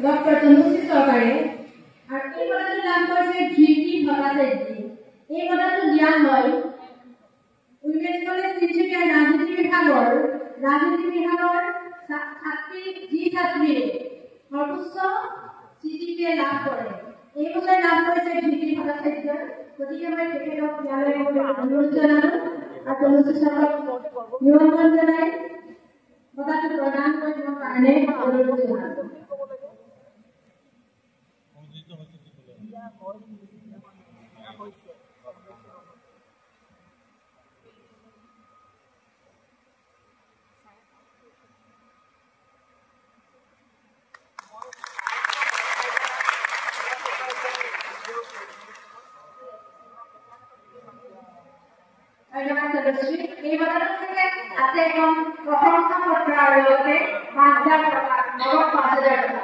Doctor Tanushree সৰকাৰে R এই বঁটাটো লাভ কৰিছে ধৃতি ভট্টাচাৰ্যই। এই বঁটাটো দিয়া হয় উইমেন্স কলেজ তিনিচুকীয়াৰ ৰাজনীতি বিভাগৰ ছাত্ৰী যি ছাত্ৰীয়ে সৰ্বোচ্চ CGPA লাভ কৰে এই বছৰ লাভ কৰিছে ধৃতি ভট্টাচাৰ্য। গতিকে মই তেখেতক ইয়ালৈ অনুৰোধ জনালো আৰু তনুশ্ৰী সৰকাৰক নিমন্ত্ৰণ জনাই বঁটাটো প্ৰদান কৰিবৰ কাৰণে অনুৰোধ জনালো। ধন্যবাদ তনুশ্ৰী। এই বঁটাটো থেকে আছে এখন প্ৰশংসা পত্ৰ আৰু লগতে ৫,০০০ টকা, নগদ ৫,০০০ টকা।